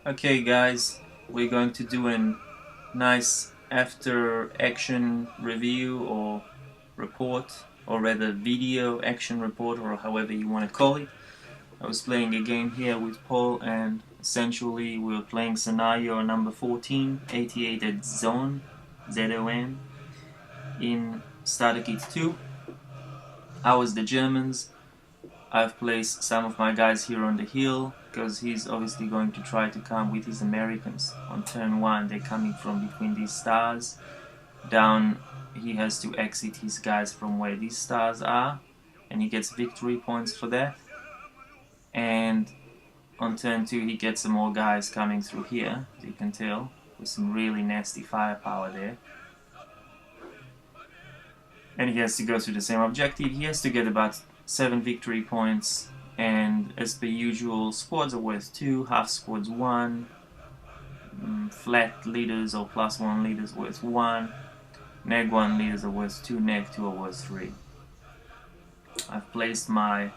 Okay guys, we're going to do a nice after action review or report, or rather video action report, or however you want to call it. I was playing a game here with Paul, and essentially we were playing scenario number 14, 88 at Zone, ZON, in Starter Kit 2. I was the Germans. I've placed some of my guys here on the hill because he's obviously going to try to come with his Americans on turn 1. They're coming from between these stars. Down, he has to exit his guys from where these stars are, and he gets victory points for that. And on turn 2 he gets some more guys coming through here, as you can tell, with some really nasty firepower there. And he has to go through the same objective. He has to get about 7 victory points, and as per usual, squads are worth 2, half squads 1, flat leaders or +1 leaders worth 1, neg 1 leaders are worth 2, neg 2 are worth 3. I've placed my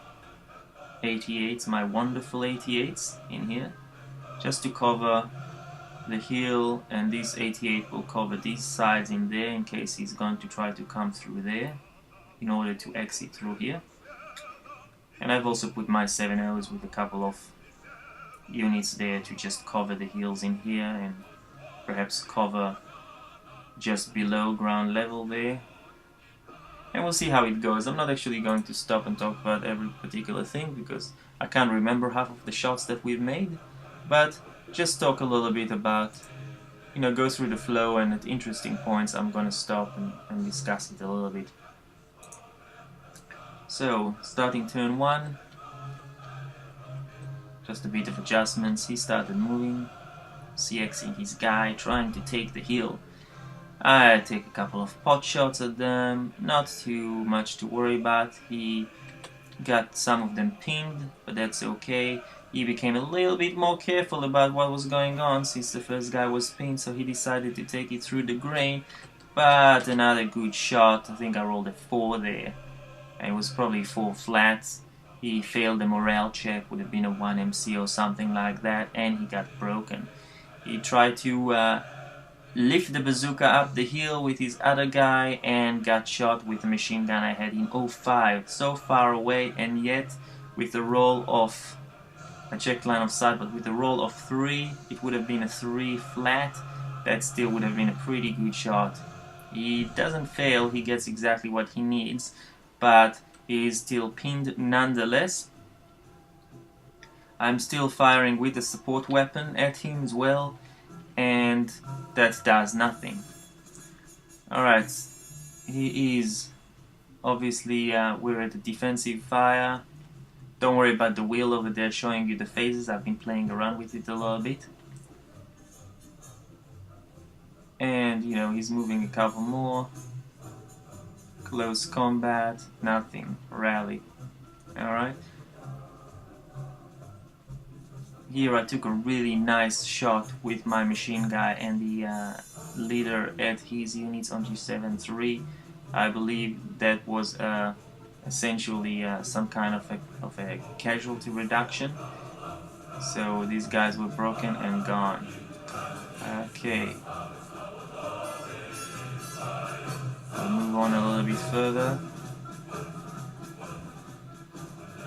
88s, my wonderful 88s in here, just to cover the hill, and this 88 will cover these sides in there in case he's going to try to come through there in order to exit through here. And I've also put my 7Os with a couple of units there to just cover the hills in here and perhaps cover just below ground level there. And we'll see how it goes. I'm not actually going to stop and talk about every particular thing because I can't remember half of the shots that we've made, but just talk a little bit about, go through the flow, and at interesting points I'm gonna stop and discuss it a little bit. So, starting turn 1, just a bit of adjustments. He started moving, CXing his guy, trying to take the hill. I take a couple of pot shots at them, not too much to worry about. He got some of them pinged, but that's okay. He became a little bit more careful about what was going on since the first guy was pinned, so he decided to take it through the grain. But another good shot. I think I rolled a 4 there. And it was probably 4 flats. He failed the morale check, would have been a 1 MC or something like that, and he got broken. He tried to lift the bazooka up the hill with his other guy and got shot with the machine gun I had in 05. So far away, and yet with a roll of, I checked line of sight, but with a roll of 3, it would have been a 3 flat. That still would have been a pretty good shot. He doesn't fail, he gets exactly what he needs, but he is still pinned nonetheless. I'm still firing with the support weapon at him as well, and that does nothing. Alright, he is obviously, we're at the defensive fire. Don't worry about the wheel over there showing you the phases. I've been playing around with it a little bit. And, he's moving a couple more. Close combat, nothing. Rally. Alright. Here I took a really nice shot with my machine guy and the leader at his units on G7-3. I believe that was essentially some kind of a casualty reduction. So these guys were broken and gone. Okay. We'll move on a little bit further.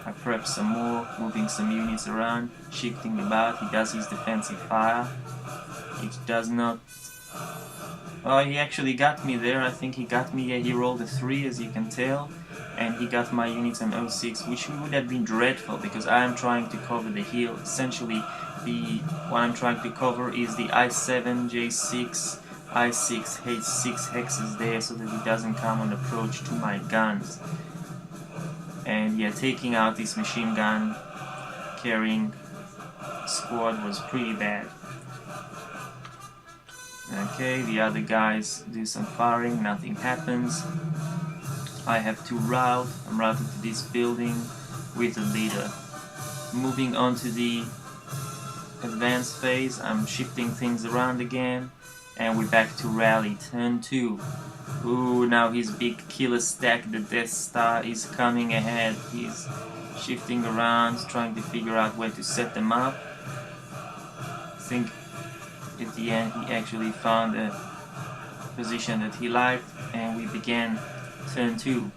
I prep some more, moving some units around, shifting about. He does his defensive fire. It does not... Oh, he actually got me there. I think he got me. Yeah, he rolled a 3, as you can tell. And he got my units on 06, which would have been dreadful because I am trying to cover the hill. Essentially, what I'm trying to cover is the I7, J6, I6, H6 hexes there so that he doesn't come on approach to my guns. And yeah, taking out this machine gun carrying squad was pretty bad. Okay, the other guys do some firing, nothing happens. I have to route. I'm routed to this building with the leader. Moving on to the advanced phase, I'm shifting things around again, and we're back to rally, turn 2. Ooh, now his big killer stack, the Death Star, is coming ahead. He's shifting around, trying to figure out where to set them up. think at the end he actually found a position that he liked, and we began turn 2.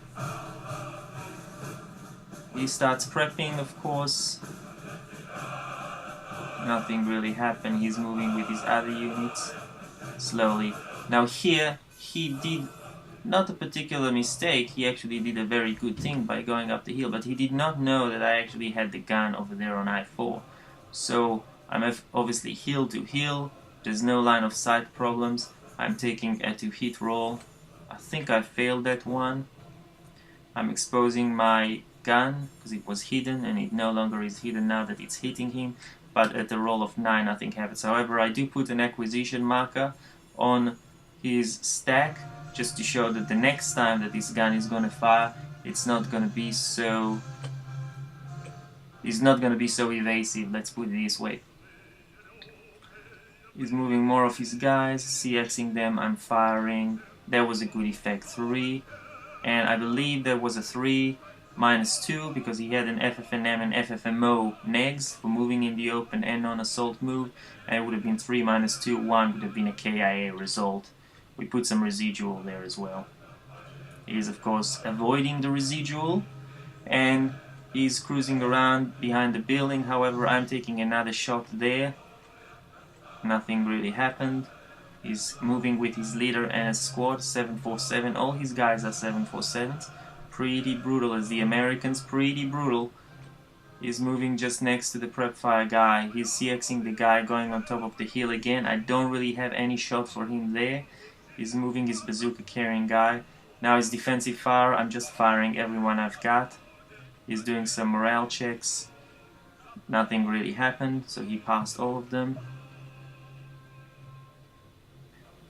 He starts prepping, of course. Nothing really happened. He's moving with his other units slowly. Now here, he did not a particular mistake. He actually did a very good thing by going up the hill, but he did not know that I actually had the gun over there on I4. So I'm obviously hill to hill. There's no line of sight problems. I'm taking a 2-hit roll. I think I failed that one. I'm exposing my gun because it was hidden, and it no longer is hidden now that it's hitting him. But at the roll of 9 nothing happens. However, I do put an acquisition marker on his stack just to show that the next time that this gun is gonna fire, it's not gonna be so evasive, let's put it this way. He's moving more of his guys, CXing them, I'm firing. That was a good effect, 3. And I believe there was a 3 -2 because he had an FFNM and FFMO negs for moving in the open and non-assault move, and it would have been 3 -2, 1 would have been a KIA result. We put some residual there as well. He is of course avoiding the residual, and he's cruising around behind the building. However, I'm taking another shot there. Nothing really happened. He's moving with his leader and a squad, 747. All his guys are 747s. Pretty brutal as the Americans, pretty brutal. He's moving just next to the prep fire guy. He's CXing the guy going on top of the hill again. I don't really have any shot for him there. He's moving his bazooka carrying guy. Now his defensive fire, I'm just firing everyone I've got. He's doing some morale checks. Nothing really happened, so he passed all of them.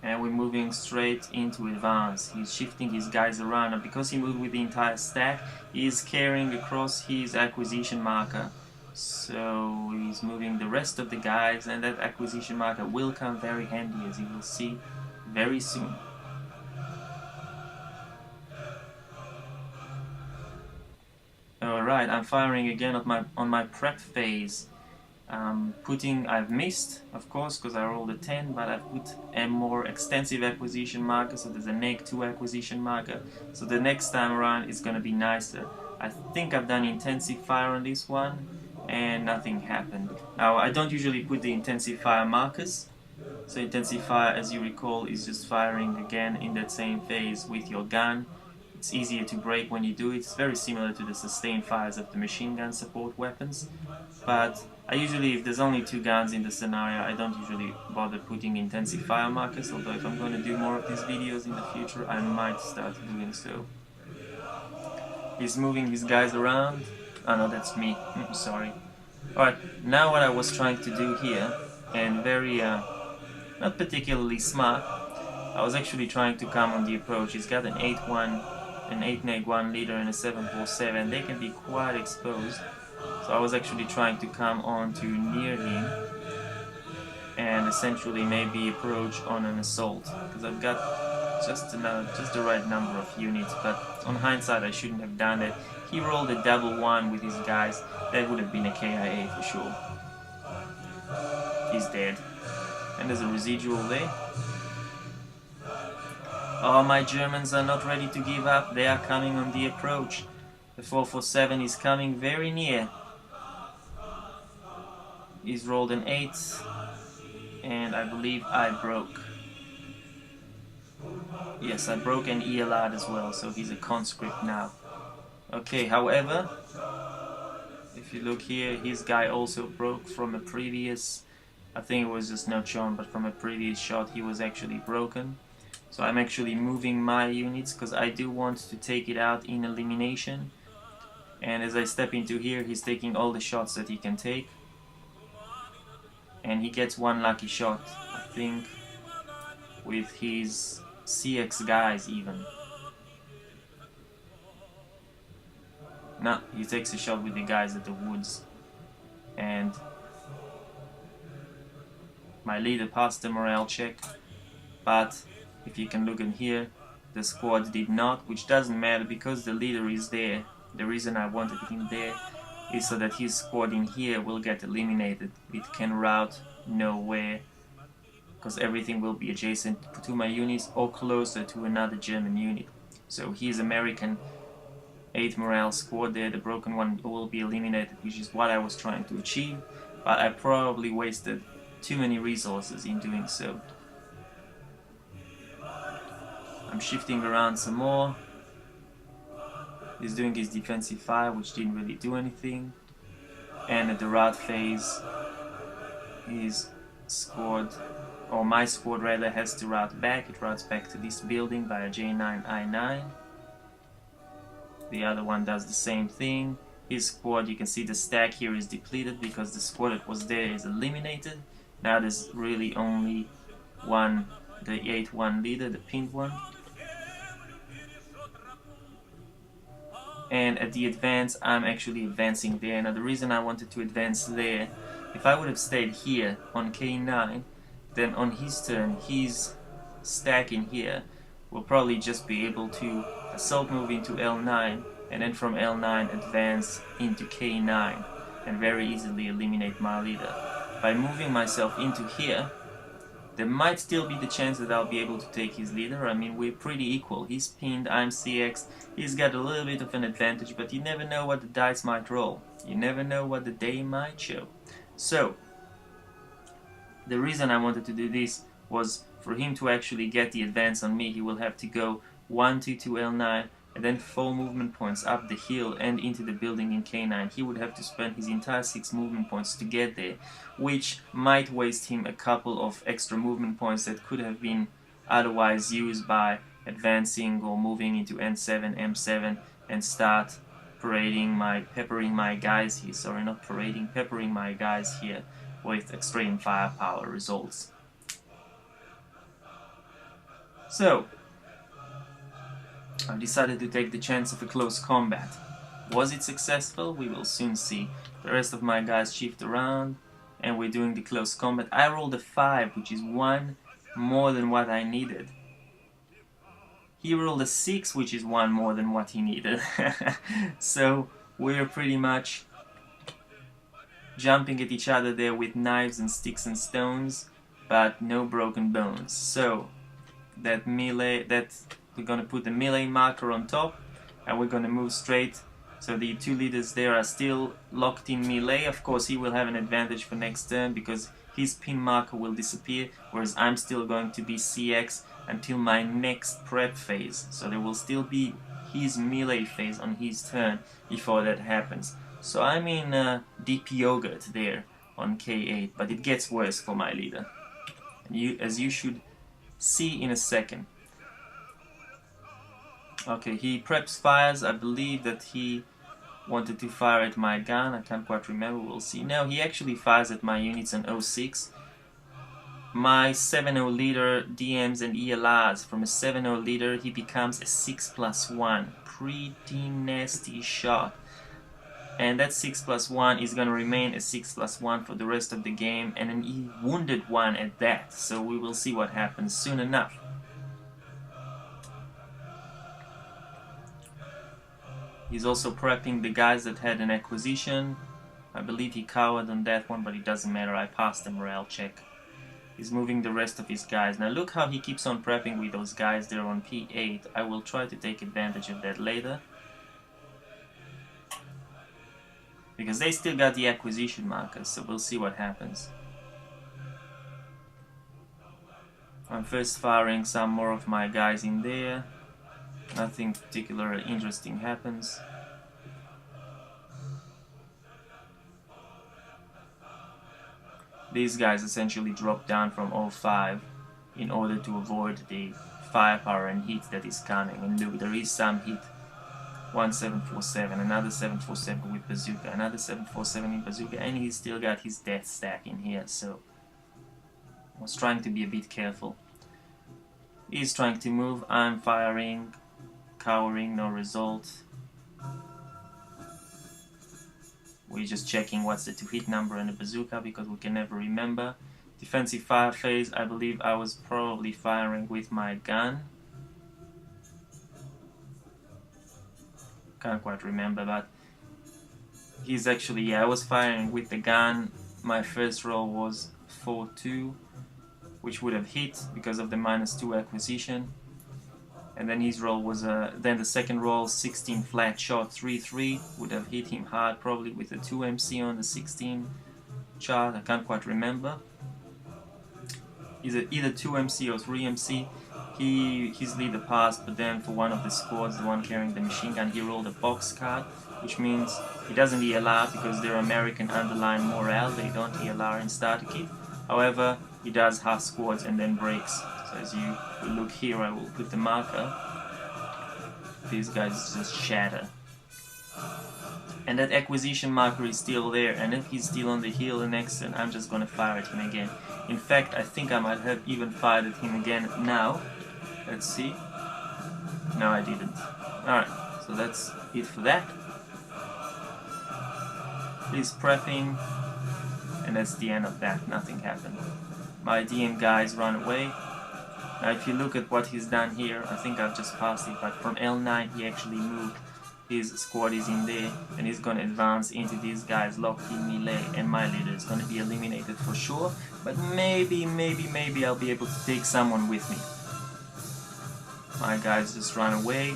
And we're moving straight into advance. He's shifting his guys around, and because he moved with the entire stack, he's carrying across his acquisition marker. So he's moving the rest of the guys, and that acquisition marker will come very handy, as you will see very soon. Alright, I'm firing again on my prep phase. I've missed, of course, because I rolled a 10, but I've put a more extensive acquisition marker, so there's a neg2 acquisition marker, so the next time around it's going to be nicer. I think I've done intensive fire on this one, and nothing happened. Now, I don't usually put the intensive fire markers, so intensive fire, as you recall, is just firing again in that same phase with your gun. It's easier to break when you do it. It's very similar to the sustained fires of the machine gun support weapons, but I usually, if there's only 2 guns in the scenario, I don't usually bother putting intensive fire markers, although if I'm going to do more of these videos in the future, I might start doing so. He's moving his guys around. Oh no, that's me. Sorry. Alright, now what I was trying to do here, and very, not particularly smart, I was actually trying to come on the approach. He's got an 8-1, an 8-neg-1 leader and a 747. They can be quite exposed. So I was actually trying to come on to near him and essentially maybe approach on an assault, because I've got just the right number of units, but on hindsight I shouldn't have done it. He rolled a double 1 with his guys. That would have been a KIA for sure. He's dead. And there's a residual there. Oh, my Germans are not ready to give up. They are coming on the approach. The 447 is coming very near. He's rolled an 8, and I believe I broke. Yes, I broke an ELR as well, so he's a conscript now. Okay, however, if you look here, his guy also broke from a previous, I think it was just not shown, but from a previous shot he was actually broken. So I'm actually moving my units because I do want to take it out in elimination. And as I step into here, he's taking all the shots that he can take. And he gets 1 lucky shot, I think, with his CX guys even. No, he takes a shot with the guys at the woods. And my leader passed the morale check, but if you can look in here, the squad did not, which doesn't matter because the leader is there. The reason I wanted him there is so that his squad in here will get eliminated. It can route nowhere, because everything will be adjacent to my units or closer to another German unit. So his American 8 morale squad there, the broken one, will be eliminated, which is what I was trying to achieve, but I probably wasted too many resources in doing so. I'm shifting around some more. He's doing his defensive fire, which didn't really do anything. And at the rout phase, his squad, or my squad rather, has to route back. It routes back to this building via J9I9. The other one does the same thing. His squad, you can see the stack here is depleted because the squad that was there is eliminated. Now there's really only one, the 8-1 leader, the pinned one. And at the advance, I'm actually advancing there. Now the reason I wanted to advance there, if I would have stayed here on K9, then on his turn, his stack in here will probably just be able to assault move into L9, and then from L9 advance into K9 and very easily eliminate my leader. By moving myself into here, there might still be the chance that I'll be able to take his leader. I mean, we're pretty equal. He's pinned, I'm CX. He's got a little bit of an advantage, but you never know what the dice might roll. You never know what the day might show. So, the reason I wanted to do this was for him to actually get the advance on me. He will have to go 1, 2 to L9, and then 4 movement points up the hill and into the building in K9. He would have to spend his entire 6 movement points to get there, which might waste him a couple of extra movement points that could have been otherwise used by advancing or moving into N7, M7 and start peppering my guys here. Sorry, not parading, peppering my guys here with extreme firepower results. So, I've decided to take the chance of a close combat. Was it successful? We will soon see. The rest of my guys shift around, and we're doing the close combat. I rolled a 5, which is 1 more than what I needed. He rolled a 6, which is 1 more than what he needed. So, we're pretty much jumping at each other there with knives and sticks and stones, but no broken bones. So, that melee, we're going to put the melee marker on top, and we're going to move straight. So the 2 leaders there are still locked in melee. Of course, he will have an advantage for next turn because his pin marker will disappear, whereas I'm still going to be CX until my next prep phase. So there will still be his melee phase on his turn before that happens. So I'm in deep yogurt there on K8, but it gets worse for my leader, as you should see in a second. Okay, he preps fires. I believe that he wanted to fire at my gun. I can't quite remember. We'll see. No, he actually fires at my units on 06. My 7-0 leader DMs and ELRs. From a 7-0 leader, he becomes a 6+1. Pretty nasty shot. And that 6+1 is going to remain a 6+1 for the rest of the game, and an wounded one at that. So we will see what happens soon enough. He's also prepping the guys that had an acquisition. I believe he cowered on that one, but it doesn't matter. I passed the morale check. He's moving the rest of his guys. Now look how he keeps on prepping with those guys there on P8. I will try to take advantage of that later, because they still got the acquisition markers, so we'll see what happens. I'm first firing some more of my guys in there. Nothing particularly interesting happens. These guys essentially drop down from 05 in order to avoid the firepower and heat that is coming. And look, there is some heat. 1 747, another 747 with bazooka, another 747 in bazooka, and he's still got his death stack in here, so I was trying to be a bit careful. He's trying to move, I'm firing, cowering, no result. We're just checking what's the to-hit number in the bazooka because we can never remember. Defensive fire phase, I believe I was probably firing with my gun. Can't quite remember, but he's actually, yeah, I was firing with the gun. My first roll was 4-2, which would have hit because of the -2 acquisition. And then his roll was then the second roll, 16 flat shot, 3-3, would have hit him hard, probably with a 2 MC on the 16 chart. I can't quite remember. Either 2 MC or 3 MC. His leader passed, but then for one of the squads, the one carrying the machine gun, he rolled a box card, which means he doesn't ELR because they're American underline morale. They don't ELR in starter kit. However, he does half squads and then breaks. So as you look here, I will put the marker. These guys just shatter. And that acquisition marker is still there, and if he's still on the hill the next turn, I'm just gonna fire at him again. In fact, I think I might have even fired at him again now. Let's see. No, I didn't. Alright, so that's it for that. He's prepping, and that's the end of that. Nothing happened. My DM guys run away. Now if you look at what he's done here, I think I've just passed it, but from L9 he actually moved. His squad is in there, and he's going to advance into these guys locked in melee, and my leader is going to be eliminated for sure, but maybe I'll be able to take someone with me. My guys just run away.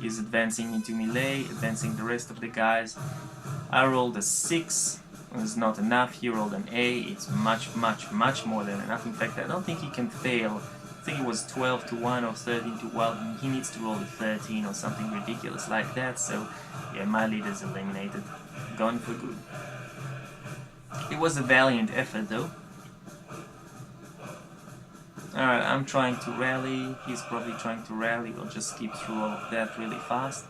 He's advancing into melee, advancing the rest of the guys. I rolled a 6, it's not enough. He rolled an A, it's much more than enough. In fact, I don't think he can fail. I think it was 12-1 or 13-1. Well, he needs to roll a 13 or something ridiculous like that. So, yeah, my leader's eliminated. Gone for good. It was a valiant effort, though. Alright, I'm trying to rally. He's probably trying to rally. We'll just skip through all of that really fast.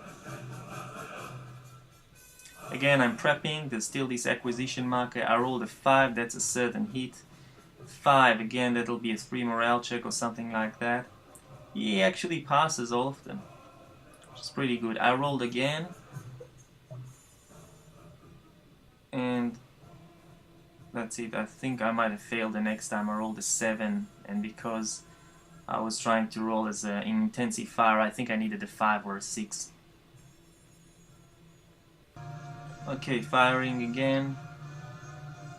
Again, I'm prepping. There's still this acquisition marker. I rolled a 5. That's a certain hit. 5, again, that'll be a 3 morale check or something like that. He actually passes all of them, which is pretty good. I rolled again, and that's it. I think I might have failed the next time. I rolled a 7, and because I was trying to roll as an intensive fire, I think I needed a 5 or a 6. Okay, firing again.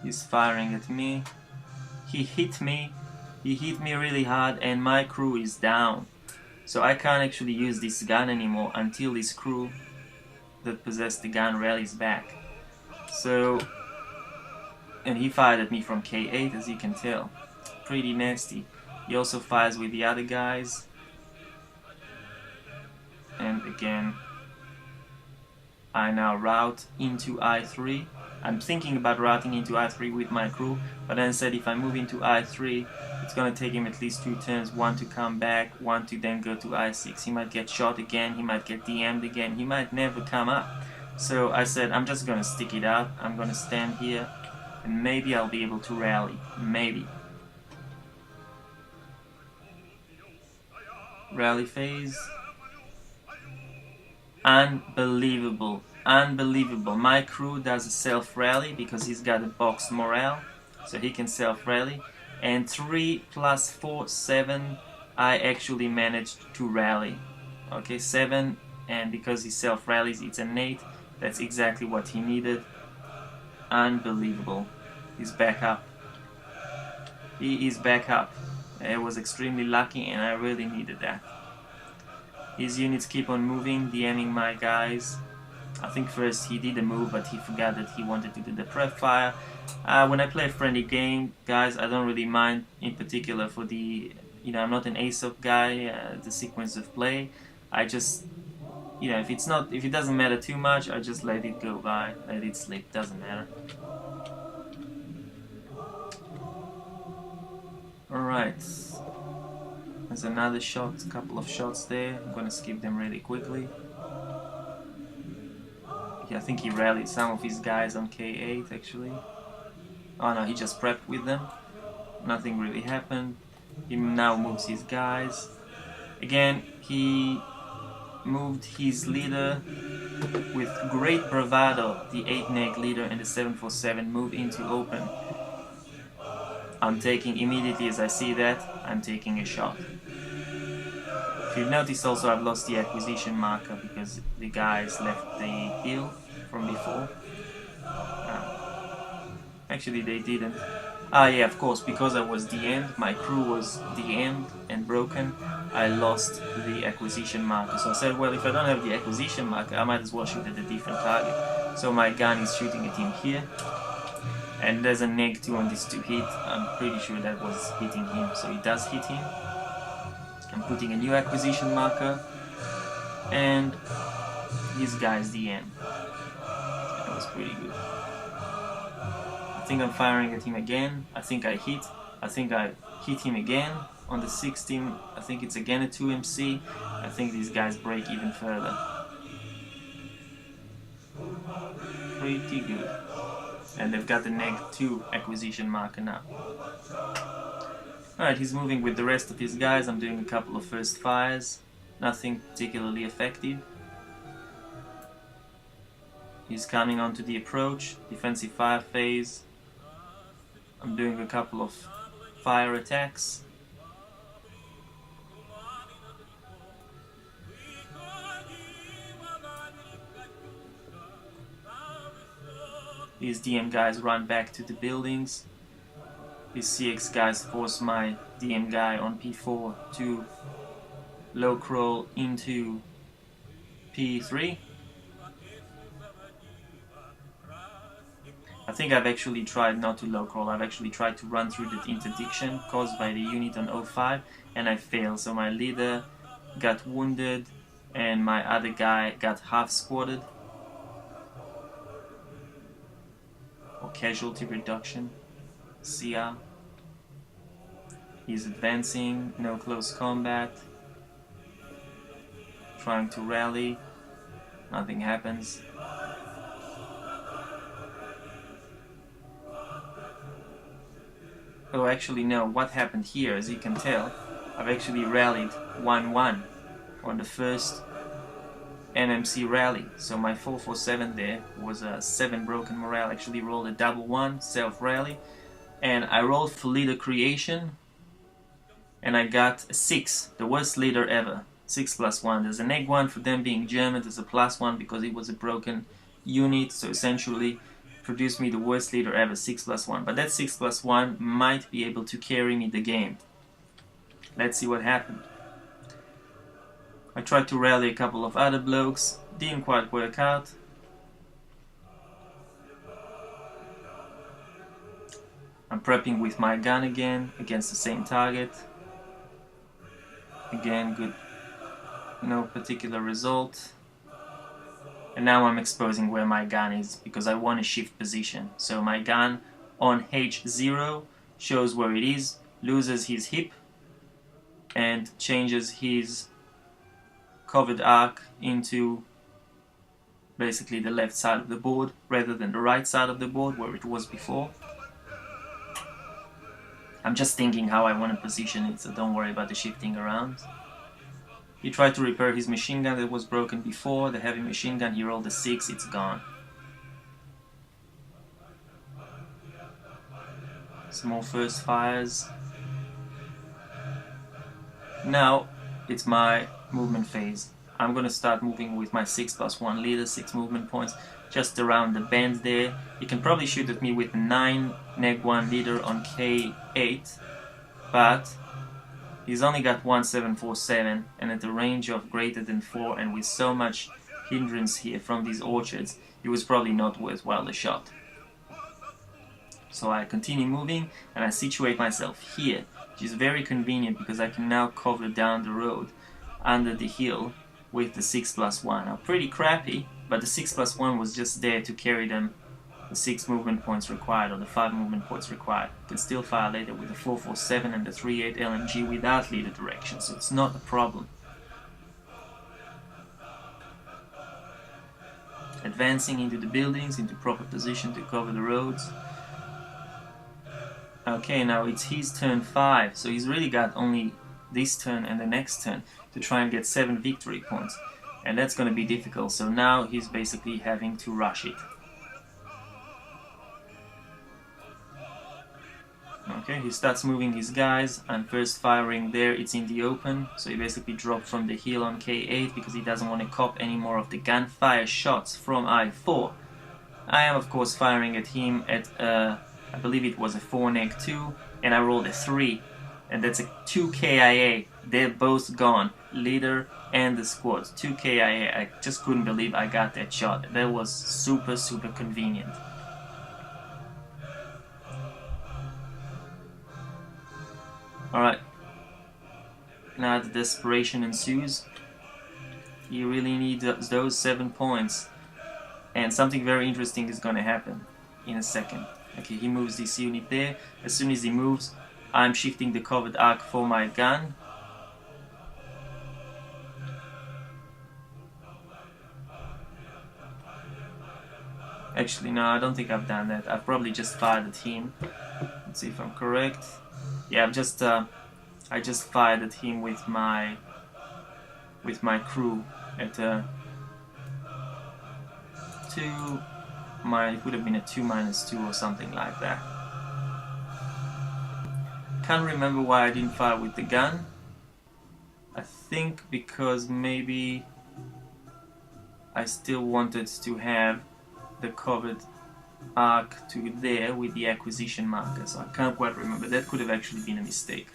He's firing at me. He hit me really hard, and my crew is down. So I can't actually use this gun anymore until this crew that possessed the gun rallies back. So, and he fired at me from K8, as you can tell. Pretty nasty. He also fires with the other guys. And again, I now route into I3. I'm thinking about routing into I3 with my crew, but then said if I move into I3, it's gonna take him at least 2 turns, 1 to come back, 1 to then go to I6. He might get shot again, he might get DM'd again, he might never come up. So I said I'm just gonna stick it out, I'm gonna stand here, and maybe I'll be able to rally. Maybe. Rally phase. Unbelievable. Unbelievable. My crew does a self-rally because he's got a box morale, so he can self-rally. And 3 + 4, 7, I actually managed to rally. Okay, 7, and because he self-rallies, it's an 8. That's exactly what he needed. Unbelievable. He's back up. He is back up. I was extremely lucky, and I really needed that. His units keep on moving, DMing my guys. I think first he did a move, but he forgot that he wanted to do the prep fire. When I play a friendly game, guys, I don't really mind in particular for the, I'm not an ASLSK guy, the sequence of play. I just, if it doesn't matter too much, I just let it go by, let it slip, doesn't matter. Alright, there's another shot, a couple of shots there. I'm gonna skip them really quickly. I think he rallied some of his guys on K8 actually. Oh no, he just prepped with them. Nothing really happened. He now moves his guys. Again, he moved his leader with great bravado. The 8-neg leader and the 747 move into open. I'm taking, immediately as I see that, I'm taking a shot. If you've noticed also, I've lost the acquisition marker because the guys left the hill. from before. Actually, they didn't. Ah, yeah, of course, because I was DM'd, my crew was DM'd and broken, I lost the acquisition marker. So I said, well, if I don't have the acquisition marker, I might as well shoot at a different target. So my gun is shooting at him here, and there's a -2 on this to hit. I'm pretty sure that was hitting him, so it does hit him. I'm putting a new acquisition marker, and this guy's DM. That was pretty good. I think I'm firing at him again. I think I hit. I think I hit him again on the 16. I think it's again a 2MC. I think these guys break even further. Pretty good. And they've got the -2 acquisition marker now. Alright, he's moving with the rest of his guys. I'm doing a couple of first fires. Nothing particularly effective. He's coming onto the approach, defensive fire phase. I'm doing a couple of fire attacks. These DM guys run back to the buildings. These CX guys force my DM guy on P4 to low crawl into P3. I think I've actually tried not to low crawl. I've actually tried to run through the interdiction caused by the unit on 05, and I failed. So my leader got wounded and my other guy got half squatted. Or casualty reduction, CR. He's advancing, no close combat. Trying to rally, nothing happens. Oh, actually no, what happened here, as you can tell, I've actually rallied 1-1 on the first MMC rally. So my 447 there was a 7 broken morale, actually rolled a double 1, self-rally, and I rolled for leader creation, and I got a 6, the worst leader ever. 6+1. There's a -1 for them being German, there's a +1 because it was a broken unit, so essentially produced me the worst leader ever, 6+1. But that 6+1 might be able to carry me the game. Let's see what happened. I tried to rally a couple of other blokes, didn't quite work out. I'm prepping with my gun again, against the same target. Again, good, no particular result. And now I'm exposing where my gun is, because I want to shift position. So my gun on H0 shows where it is, loses his hip, and changes his covered arc into basically the left side of the board, rather than the right side of the board where it was before. I'm just thinking how I want to position it, so don't worry about the shifting around. He tried to repair his machine gun that was broken before, the heavy machine gun, he rolled a 6, it's gone. Some more first fires. Now it's my movement phase. I'm gonna start moving with my 6+1 leader, 6 movement points, just around the bend there. You can probably shoot at me with 9 -1 leader on K8, but he's only got 1747, and at a range of greater than 4, and with so much hindrance here from these orchards, it was probably not worthwhile the shot. So I continue moving, and I situate myself here, which is very convenient because I can now cover down the road under the hill with the 6+1. Now, pretty crappy, but the 6+1 was just there to carry them the 6 movement points required, or the 5 movement points required. You can still fire later with the 447 and the 38 LMG without leader direction, so it's not a problem. Advancing into the buildings, into proper position to cover the roads. Okay, now it's his turn 5, so he's really got only this turn and the next turn to try and get 7 victory points, and that's going to be difficult, so now he's basically having to rush it. Okay, he starts moving his guys. I'm first firing there, it's in the open, so he basically dropped from the hill on K8 because he doesn't want to cop any more of the gunfire shots from I4. I am of course firing at him at I believe it was a 4-2, and I rolled a 3, and that's a 2 KIA. They're both gone, leader and the squad. 2 KIA. I just couldn't believe I got that shot. That was super convenient. Alright, now the desperation ensues. You really need those 7 points, and something very interesting is going to happen in a second. Okay, he moves this unit there. As soon as he moves, I'm shifting the covered arc for my gun. Actually, no, I don't think I've done that. I've probably just fired at him. Let's see if I'm correct. Yeah, I just fired at him with my crew at 2. It would have been a 2-2 or something like that. Can't remember why I didn't fire with the gun. I think because maybe I still wanted to have the covered arc to there with the acquisition marker, so I can't quite remember. That could have actually been a mistake.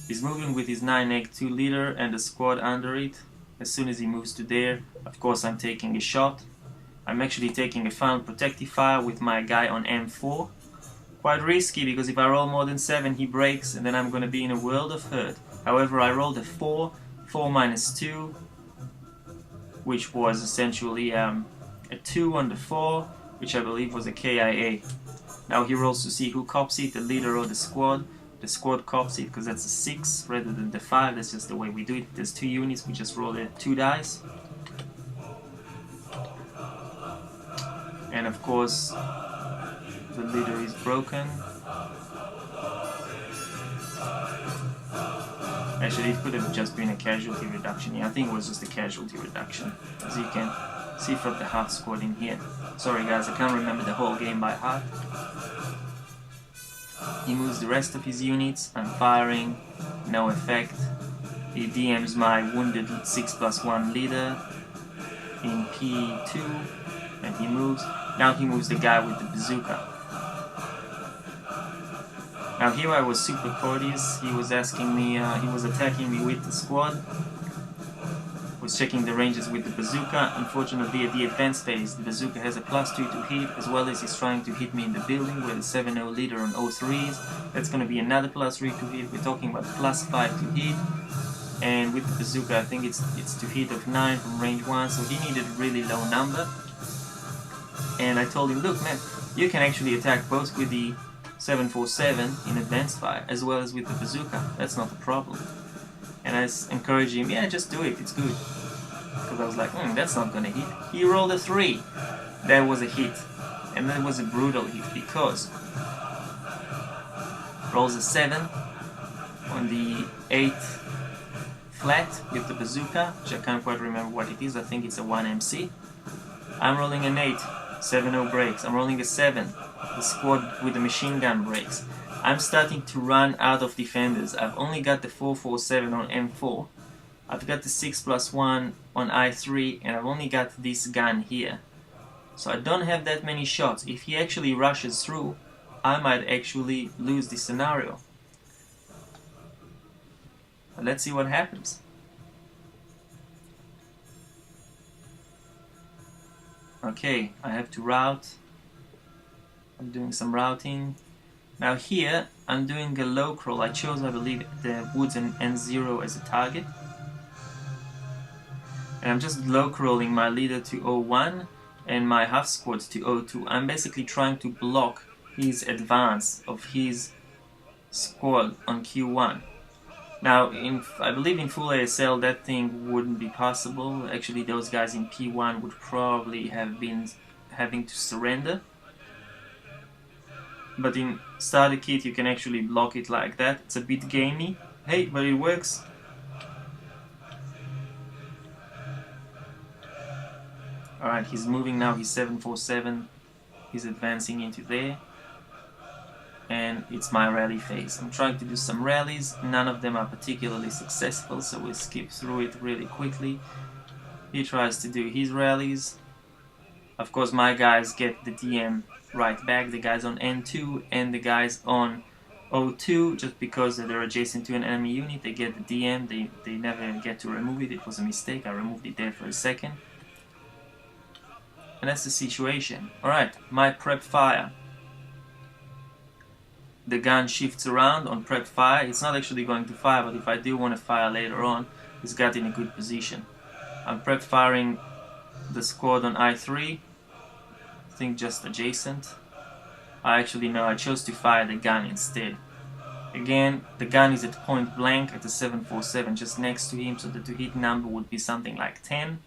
He's moving with his 9-2 leader and the squad under it. As soon as he moves to there, of course I'm taking a shot. I'm actually taking a final protective fire with my guy on M4. Quite risky, because if I roll more than 7 he breaks, and then I'm going to be in a world of hurt. However, I rolled a 4 -2, which was essentially a 2 on the 4, which I believe was a KIA. Now he rolls to see who cops it, the leader or the squad. The squad cops it because that's a 6 rather than the 5. That's just the way we do it. There's 2 units, we just roll the 2 dice. And of course, the leader is broken. Actually, it could have just been a casualty reduction here. I think it was just a casualty reduction, as you can see from the half squad in here. Sorry guys, I can't remember the whole game by heart. He moves the rest of his units. I'm firing, no effect. He DMs my wounded 6+1 leader in P2, and he moves. Now he moves the guy with the bazooka. Now here I was super courteous. He was asking me, he was attacking me with the squad. Was checking the ranges with the bazooka. Unfortunately, at the advanced phase, the bazooka has a +2 to hit, as well as he's trying to hit me in the building where the 7-0 leader on 03s. That's going to be another +3 to hit. We're talking about +5 to hit. And with the bazooka, I think it's to hit of 9 from range 1, so he needed a really low number. And I told him, look man, you can actually attack both with the 747 in advanced fire, as well as with the bazooka. That's not a problem. And I encouraged him, yeah, just do it, it's good. Because I was like, that's not gonna hit. He rolled a 3. That was a hit. And that was a brutal hit, because rolls a 7 on the 8 flat with the bazooka, which I can't quite remember what it is. I think it's a 1MC. I'm rolling an 8, 7-0 breaks. I'm rolling a 7, the squad with the machine gun breaks. I'm starting to run out of defenders. I've only got the 447 on M4. I've got the 6+1 on I3, and I've only got this gun here. So I don't have that many shots. If he actually rushes through, I might actually lose this scenario. But let's see what happens. Okay, I have to route. I'm doing some routing. Now here, I'm doing a low crawl. I chose, I believe, the woods and N0 as a target. And I'm just low crawling my leader to 01 and my half squad to 02. I'm basically trying to block his advance of his squad on Q1. Now, I believe in full ASL that thing wouldn't be possible. Actually, those guys in P1 would probably have been having to surrender. But in starter kit you can actually block it like that. It's a bit gamey, hey, but it works. Alright, he's moving now, he's 747, he's advancing into there. And it's my rally phase. I'm trying to do some rallies, none of them are particularly successful, so we'll skip through it really quickly. He tries to do his rallies. Of course, my guys get the DM right back, the guys on N2 and the guys on O2, just because they're adjacent to an enemy unit, they get the DM, they never get to remove it. It was a mistake, I removed it there for a second. And that's the situation. Alright, my prep fire. The gun shifts around on prep fire. It's not actually going to fire, but if I do want to fire later on, it's got in a good position. I'm prep firing the squad on I3. I think just adjacent. I chose to fire the gun instead. Again, the gun is at point blank at the 747 just next to him, so the to hit number would be something like 10.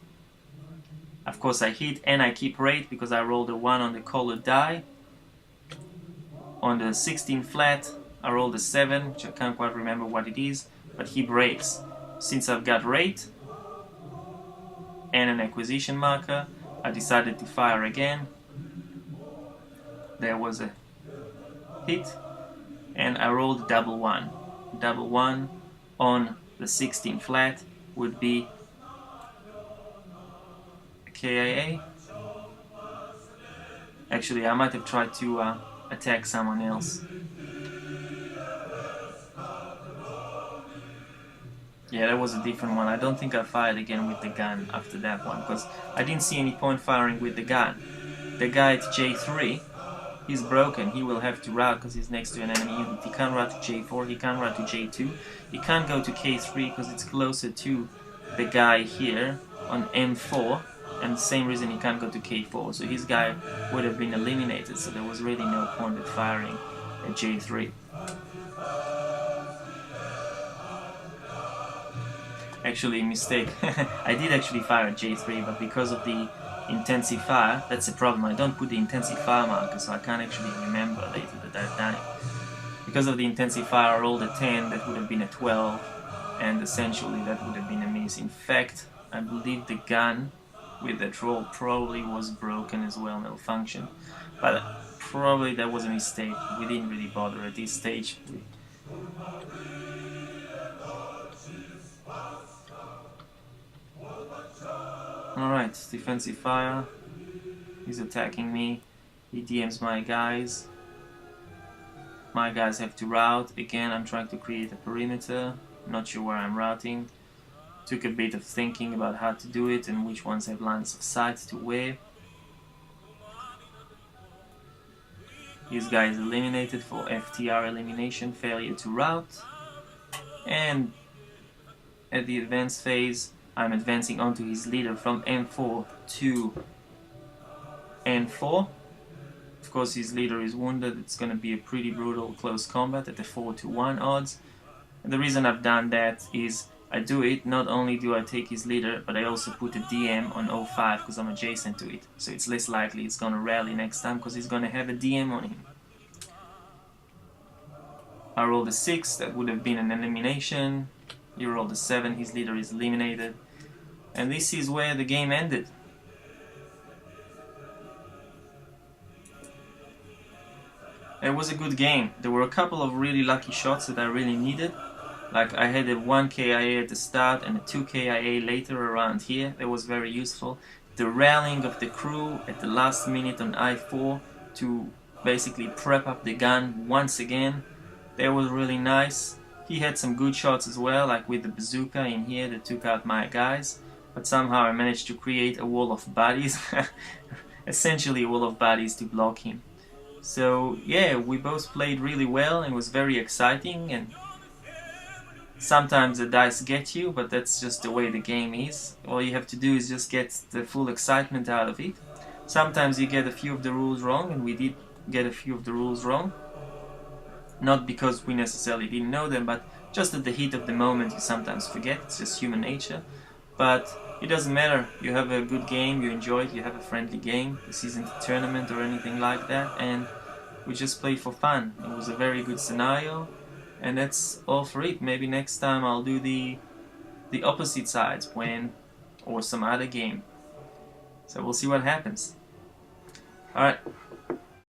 Of course I hit and I keep rate because I rolled a 1 on the colored die. On the 16 flat, I rolled a 7, which I can't quite remember what it is, but he breaks. Since I've got rate and an acquisition marker, I decided to fire again. There was a hit, and I rolled double 1. Double 1 on the 16 flat would be a KIA. Actually, I might have tried to attack someone else. Yeah, that was a different one. I don't think I fired again with the gun after that one, because I didn't see any point firing with the gun. The guy at J3, he's broken. He will have to route because he's next to an enemy unit. He can't route to J4, he can't route to J2. He can't go to K3 because it's closer to the guy here on M4, and the same reason he can't go to K4. So his guy would have been eliminated, so there was really no point at firing at J3. Actually, mistake. I did actually fire at J3, but because of the intensive fire, that's the problem. I don't put the intensive fire marker, so I can't actually remember later that I've done it. Because of the intensive fire, I rolled a 10, that would have been a 12, and essentially that would have been a miss. In fact, I believe the gun with that roll probably was broken as well, malfunction. But probably that was a mistake. We didn't really bother at this stage. Alright, defensive fire. He's attacking me. He DMs my guys. My guys have to route. Again, I'm trying to create a perimeter. Not sure where I'm routing. Took a bit of thinking about how to do it and which ones have lines of sight to where. This guy is eliminated for FTR elimination, failure to route. And at the advanced phase, I'm advancing onto his leader from M4 to N4. Of course, his leader is wounded. It's going to be a pretty brutal close combat at the 4-1 odds. And the reason I've done that is I do it, not only do I take his leader, but I also put a DM on 05 because I'm adjacent to it. So it's less likely it's going to rally next time because he's going to have a DM on him. I rolled a 6, that would have been an elimination. He rolled a 7, his leader is eliminated. And this is where the game ended. It was a good game. There were a couple of really lucky shots that I really needed. Like I had a 1 KIA at the start and a 2 KIA later around here. That was very useful. The rallying of the crew at the last minute on I4 to basically prep up the gun once again. That was really nice. He had some good shots as well, like with the bazooka in here that took out my guys. But somehow I managed to create a wall of bodies. Essentially a wall of bodies to block him. So yeah, we both played really well and it was very exciting, and sometimes the dice get you, but that's just the way the game is. All you have to do is just get the full excitement out of it. Sometimes you get a few of the rules wrong, and we did get a few of the rules wrong. Not because we necessarily didn't know them, but just at the heat of the moment you sometimes forget. It's just human nature. But it doesn't matter. You have a good game, you enjoy it, you have a friendly game. This isn't a tournament or anything like that, and we just play for fun. It was a very good scenario, and that's all for it. Maybe next time I'll do the opposite sides or some other game. So we'll see what happens. Alright.